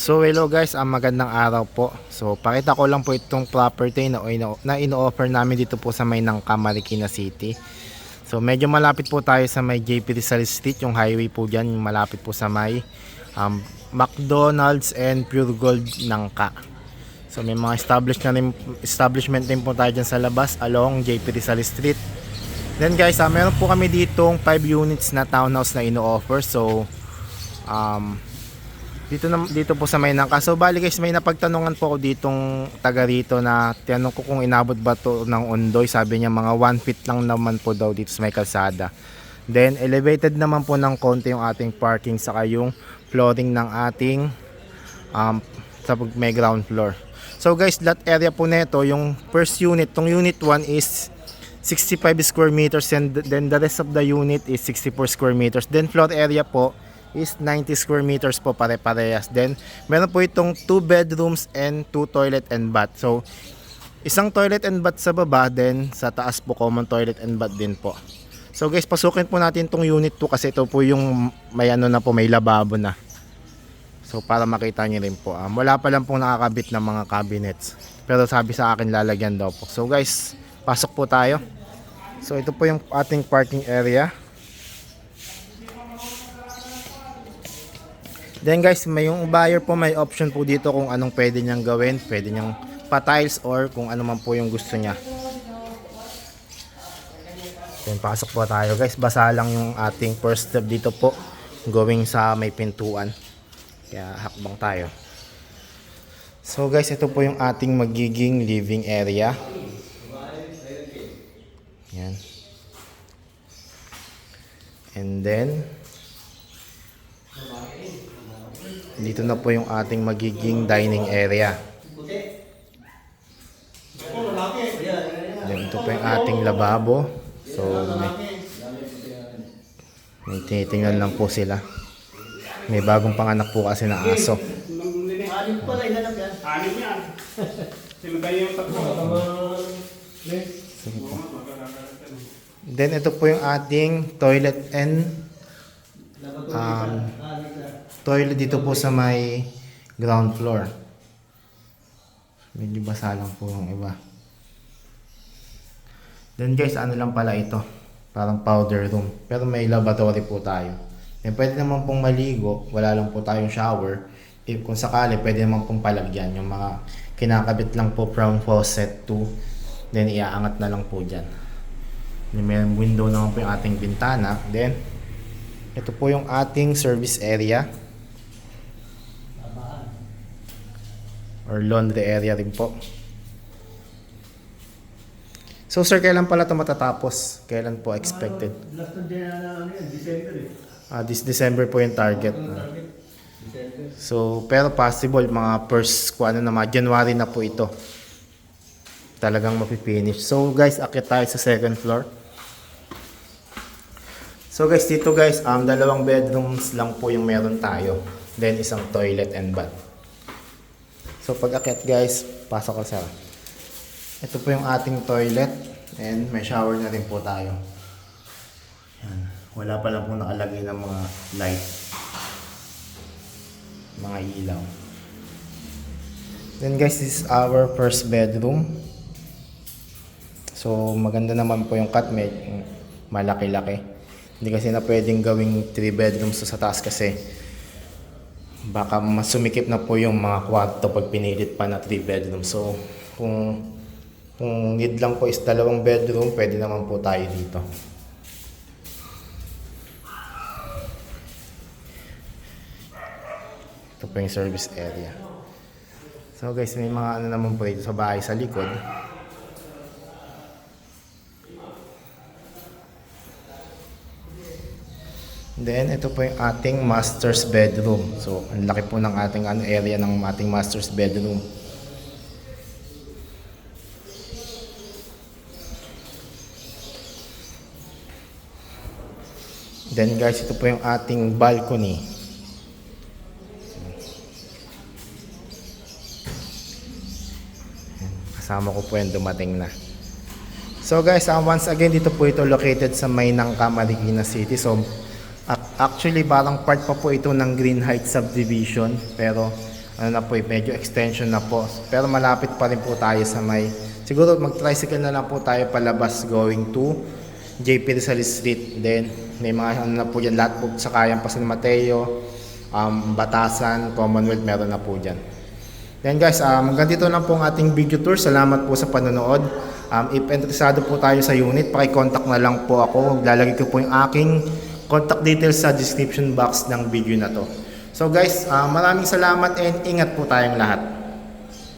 So hello guys, magandang araw po. So pakita ko lang po itong property na ino-offer namin dito po sa may Nangka, Marikina City. So medyo malapit po tayo sa may JP Rizal Street, yung highway po dyan, malapit po sa may McDonald's and Pure Gold Nangka. So may mga establishment din po tayo dyan sa labas along JP Rizal Street. Then guys, meron po kami ditong 5 units na townhouse na ino-offer. So dito po sa may Nangka. So bali guys, may napagtanungan po ako ditong taga rito na tinanong ko kung inabot ba to ng Ondoy. Sabi niya mga 1 feet lang naman po daw dito sa may kalsada. Then elevated naman po ng konti yung ating parking saka yung flooring ng ating sa may ground floor. So guys, that area po neto, yung first unit, tong unit 1 is 65 square meters and then the rest of the unit is 64 square meters. Then floor area po is 90 square meters po, pare-parehas. Then meron po itong 2 bedrooms and 2 toilet and bath. So isang toilet and bath sa baba, then sa taas po common toilet and bath din po. So guys, pasukin po natin itong unit 2 kasi ito po yung may ano na po, may lababo na. So para makita nyo rin po, wala pa lang pong nakakabit ng mga cabinets, pero sabi sa akin lalagyan daw po. So guys, pasok po tayo. So ito po yung ating parking area. Then guys, may yung buyer po may option po dito kung anong pwede niyang gawin. Pwede niyang pa-tiles or kung ano man po yung gusto niya. Then pasok po tayo guys. Basa lang yung ating first step dito po, going sa may pintuan. Kaya hakbang tayo. So guys, ito po yung ating magiging living area. Yan. And then dito na po yung ating magiging dining area. Then ito po yung ating lababo. So may tinitingnan lang po sila. May bagong panganak po kasi na aso. Sige po. Then ito po yung ating toilet and toilet dito po sa may ground floor. Medyo basa lang po yung iba. Then guys, ano lang pala ito, parang powder room, pero may lavatory po tayo. Then pwede naman pong maligo, wala lang po tayong shower. Kung sakali, pwede naman pong palagyan yung mga kinakabit lang po from faucet to, then iaangat na lang po dyan. Then may window naman po yung ating bintana. Then ito po yung ating service area or laundry area rin po. So sir, kailan pala ito matatapos? Kailan po expected? Last na December This December po yung target. So pero possible mga first January na po ito talagang mapipinish. So guys, akit tayo sa second floor. So guys, dito guys, 2 bedrooms lang po yung meron tayo. Then isang toilet and bath. So pag akit guys, pasok ko sa. Ito po yung ating toilet and may shower na rin po tayo. Yan. Wala pa lang po nakalagay ng mga light. Mga ilaw. Then guys, this is our first bedroom. So maganda naman po yung cut, malaki-laki. Hindi kasi na pwedeng gawing 3 bedrooms sa taas kasi baka mas sumikip na po yung mga kwarto pag pinilit pa na 3 bedrooms. So kung need lang po is 2 bedroom, pwede naman po tayo dito. Ito po yung service area. So guys, may mga ano naman po dito sa bahay sa likod. Then ito po yung ating master's bedroom. So ang laki po ng ating area ng ating master's bedroom. Then guys, ito po yung ating balcony. Kasama ko po yung dumating na. So guys, once again, dito po ito located sa may Nangka, Marikina City. So actually parang part pa po ito ng Green Heights subdivision, pero ano na po, medyo extension na po. Pero malapit pa rin po tayo sa may, siguro mag-tricycle na lang po tayo palabas going to JP Rizal Street. Then may mga ano na po dyan, lahat po sa kayang San Mateo, Batasan, Commonwealth, meron na po dyan. Then guys, hanggang dito lang po ang ating video tour. Salamat po sa panonood. If interesado po tayo sa unit, paki-contact na lang po ako. Lalagay ko po yung aking contact details sa description box ng video na to. So guys, maraming salamat and ingat po tayong lahat.